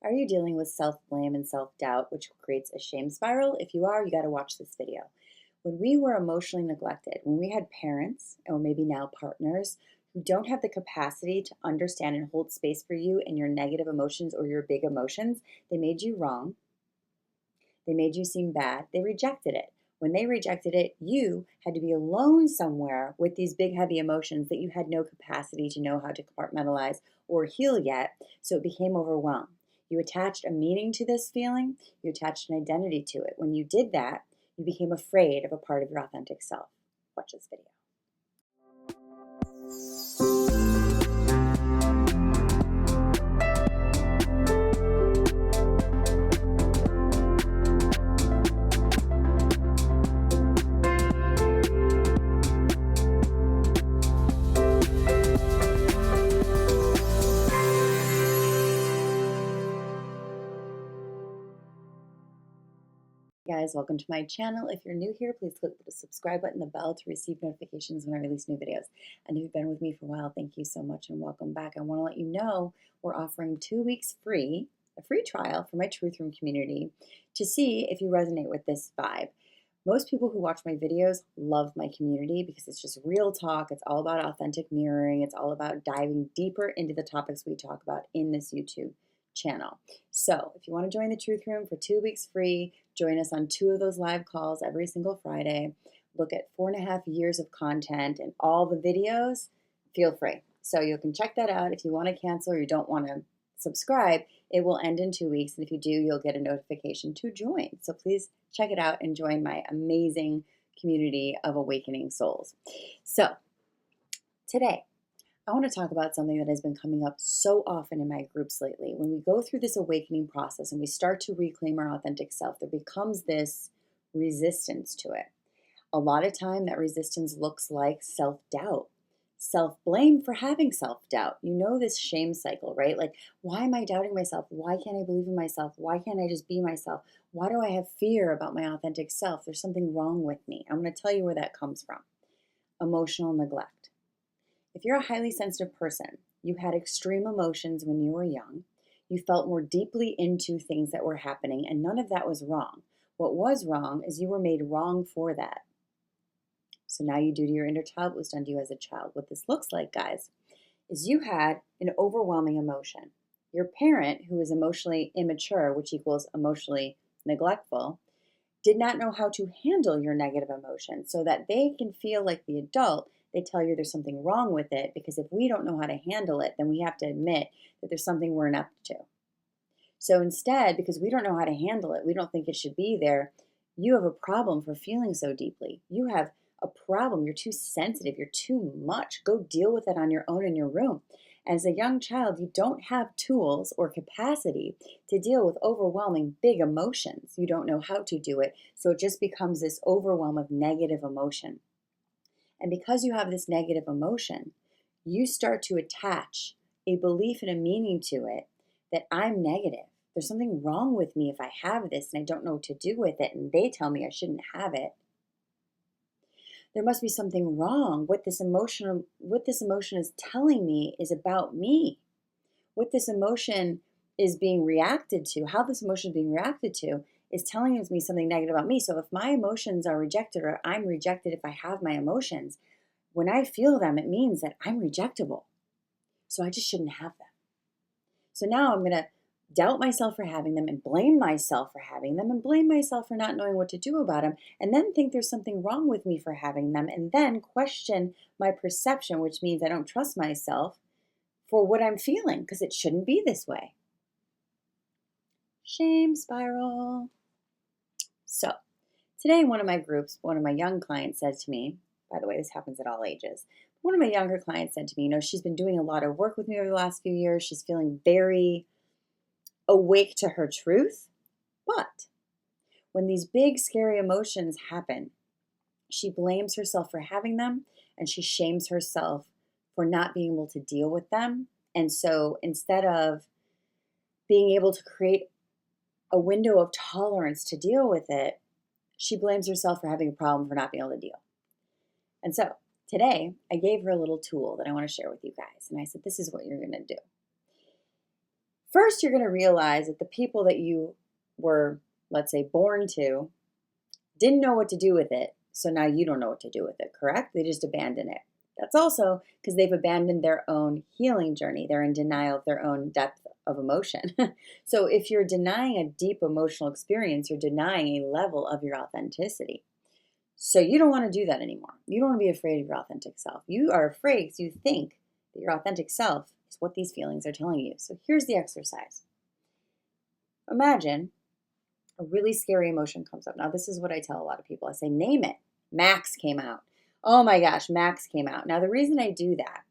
Are you dealing with self-blame and self-doubt, which creates a shame spiral? If you are, you got to watch this video. When we were emotionally neglected, when we had parents, or maybe now partners, who don't have the capacity to understand and hold space for you and your negative emotions or your big emotions, they made you wrong. They made you seem bad. They rejected it. When they rejected it, you had to be alone somewhere with these big, heavy emotions that you had no capacity to know how to compartmentalize or heal yet, so it became overwhelmed. You attached a meaning to this feeling, you attached an identity to it. When you did that, you became afraid of a part of your authentic self. Watch this video. Guys, welcome to my channel. If you're new here, please click the subscribe button, the bell to receive notifications when I release new videos. And if you've been with me for a while, thank you so much and welcome back. I want to let you know we're offering 2 weeks free, a free trial for my Truth Room community to see if you resonate with this vibe. Most people who watch my videos love my community because it's just real talk. It's all about authentic mirroring. It's all about diving deeper into the topics we talk about in this YouTube channel. So if you want to join the Truth Room for 2 weeks free, join us on 2 of those live calls every single Friday. Look at 4.5 years of content and all the videos, feel free. So you can check that out. If you want to cancel or you don't want to subscribe, it will end in 2 weeks. And if you do, you'll get a notification to join. So please check it out and join my amazing community of awakening souls. So today, I want to talk about something that has been coming up so often in my groups lately. When we go through this awakening process and we start to reclaim our authentic self, there becomes this resistance to it. A lot of time that resistance looks like self-doubt, self-blame for having self-doubt. You know this shame cycle, right? Like, why am I doubting myself? Why can't I believe in myself? Why can't I just be myself? Why do I have fear about my authentic self? There's something wrong with me. I'm going to tell you where that comes from. Emotional neglect. If you're a highly sensitive person, you had extreme emotions when you were young, you felt more deeply into things that were happening, and none of that was wrong. What was wrong is you were made wrong for that. So now you do to your inner child what was done to you as a child. What this looks like, guys, is you had an overwhelming emotion. Your parent, who was emotionally immature, which equals emotionally neglectful, did not know how to handle your negative emotions so that they can feel like the adult. They tell you there's something wrong with it because if we don't know how to handle it, then we have to admit that there's something we're inept to. So instead, because we don't know how to handle it, we don't think it should be there, you have a problem for feeling so deeply. You have a problem. You're too sensitive. You're too much. Go deal with it on your own in your room. As a young child, you don't have tools or capacity to deal with overwhelming big emotions. You don't know how to do it. So it just becomes this overwhelm of negative emotion. And because you have this negative emotion, you start to attach a belief and a meaning to it that I'm negative. There's something wrong with me if I have this and I don't know what to do with it, and they tell me I shouldn't have it. There must be something wrong. What this emotion is telling me is about me. What this emotion is being reacted to, how this emotion is being reacted to, is telling me something negative about me. So if my emotions are rejected or I'm rejected if I have my emotions, when I feel them, it means that I'm rejectable. So I just shouldn't have them. So now I'm going to doubt myself for having them and blame myself for having them and blame myself for not knowing what to do about them and then think there's something wrong with me for having them and then question my perception, which means I don't trust myself for what I'm feeling because it shouldn't be this way. Shame spiral. So today in one of my groups, one of my young clients said to me, by the way, this happens at all ages. One of my younger clients said to me, she's been doing a lot of work with me over the last few years. She's feeling very awake to her truth. But when these big, scary emotions happen, she blames herself for having them and she shames herself for not being able to deal with them. And so instead of being able to create a window of tolerance to deal with it, she blames herself for having a problem for not being able to deal. And so today I gave her a little tool that I want to share with you guys. And I said, this is what you're going to do. First, you're going to realize that the people that you were, let's say, born to didn't know what to do with it. So now you don't know what to do with it, correct? They just abandon it. That's also because they've abandoned their own healing journey. They're in denial of their own depth of emotion. So if you're denying a deep emotional experience, you're denying a level of your authenticity. So you don't want to do that anymore. You don't want to be afraid of your authentic self. You are afraid because you think that your authentic self is what these feelings are telling you. So here's the exercise. Imagine a really scary emotion comes up. Now, this is what I tell a lot of people. I say, name it. Max came out. Oh my gosh, Max came out. Now, the reason I do that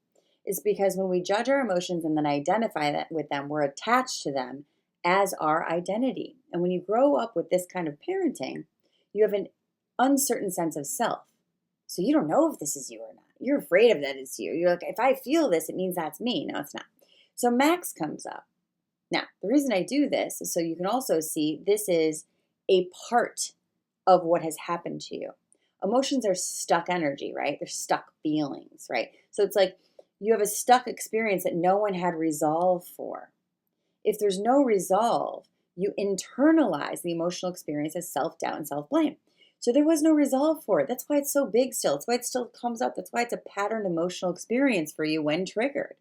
is because when we judge our emotions and then identify that with them, we're attached to them as our identity. And when you grow up with this kind of parenting, you have an uncertain sense of self. So you don't know if this is you or not. You're afraid of that it's you. You're like, if I feel this, it means that's me. No, it's not. So Max comes up. Now, the reason I do this is so you can also see this is a part of what has happened to you. Emotions are stuck energy, right? They're stuck feelings, right? So it's like you have a stuck experience that no one had resolve for. If there's no resolve, you internalize the emotional experience as self-doubt and self-blame. So there was no resolve for it. That's why it's so big still. That's why it still comes up. That's why it's a patterned emotional experience for you when triggered.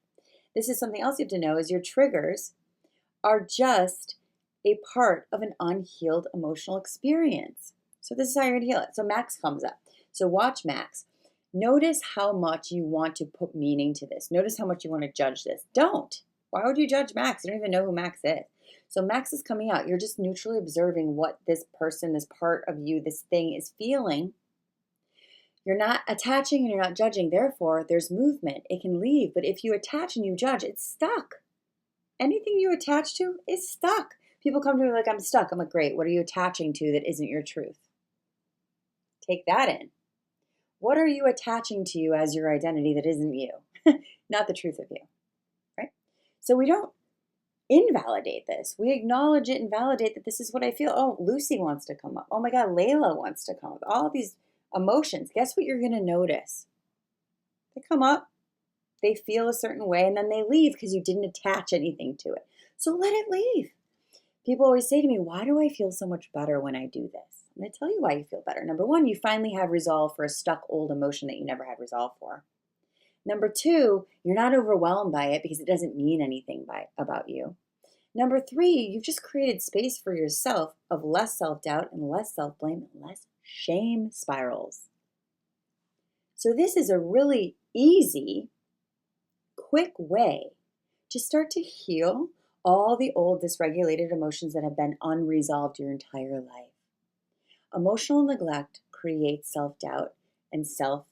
This is something else you have to know is your triggers are just a part of an unhealed emotional experience. So this is how you're going to heal it. So Max comes up. So watch Max. Notice how much you want to put meaning to this. Notice how much you want to judge this. Don't. Why would you judge Max? You don't even know who Max is. So Max is coming out. You're just neutrally observing what this person, this part of you, this thing is feeling. You're not attaching and you're not judging. Therefore, there's movement. It can leave. But if you attach and you judge, it's stuck. Anything you attach to is stuck. People come to me like, I'm stuck. I'm like, great. What are you attaching to that isn't your truth? Take that in. What are you attaching to you as your identity that isn't you? Not the truth of you, right? So we don't invalidate this. We acknowledge it and validate that this is what I feel. Oh, Lucy wants to come up. Oh my God, Layla wants to come up. All of these emotions. Guess what you're going to notice? They come up. They feel a certain way, and then they leave because you didn't attach anything to it. So let it leave. People always say to me, why do I feel so much better when I do this? I'm going to tell you why you feel better. Number one, you finally have resolve for a stuck old emotion that you never had resolve for. Number two, you're not overwhelmed by it because it doesn't mean anything about you. Number three, you've just created space for yourself of less self-doubt and less self-blame and less shame spirals. So this is a really easy, quick way to start to heal all the old dysregulated emotions that have been unresolved your entire life. Emotional neglect creates self-doubt and self-blame,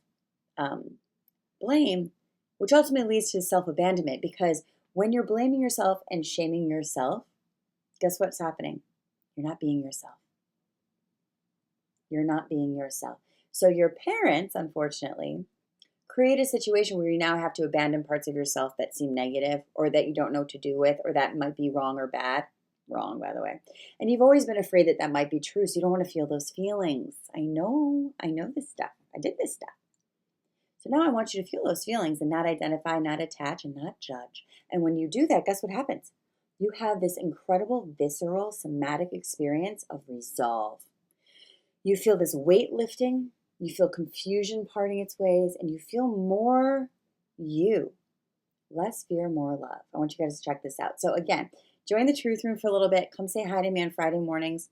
which ultimately leads to self-abandonment, because when you're blaming yourself and shaming yourself, guess what's happening? You're not being yourself. You're not being yourself. So your parents, unfortunately, create a situation where you now have to abandon parts of yourself that seem negative or that you don't know what to do with or that might be wrong or bad. Wrong, by the way. And you've always been afraid that that might be true, so you don't want to feel those feelings. I know this stuff. I did this stuff. So now I want you to feel those feelings and not identify, not attach, and not judge. And when you do that, guess what happens? You have this incredible, visceral, somatic experience of resolve. You feel this weight lifting. You feel confusion parting its ways, and you feel more you. Less fear, more love. I want you guys to check this out. So again, join the Truth Room for a little bit. Come say hi to me on Friday mornings.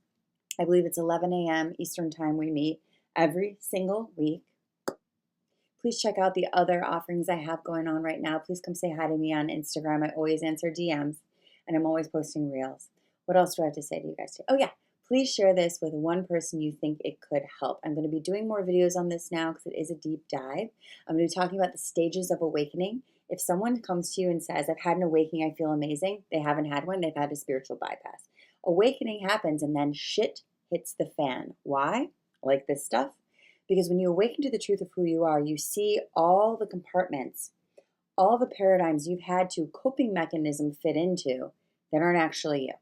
I believe it's 11 a.m. Eastern Time we meet every single week. Please check out the other offerings I have going on right now. Please come say hi to me on Instagram. I always answer DMs, and I'm always posting reels. What else do I have to say to you guys today? Oh yeah, please share this with one person you think it could help. I'm going to be doing more videos on this now because it is a deep dive. I'm going to be talking about the stages of awakening. If someone comes to you and says, I've had an awakening, I feel amazing, they haven't had one, they've had a spiritual bypass. Awakening happens and then shit hits the fan. Why? Like this stuff? Because when you awaken to the truth of who you are, you see all the compartments, all the paradigms you've had to coping mechanism fit into that aren't actually you.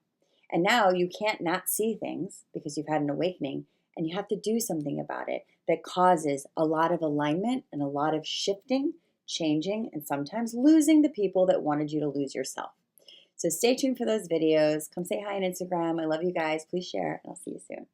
And now you can't not see things because you've had an awakening, and you have to do something about it that causes a lot of alignment and a lot of shifting, changing, and sometimes losing the people that wanted you to lose yourself. So stay tuned for those videos. Come say hi on Instagram. I love you guys. Please share, and I'll see you soon.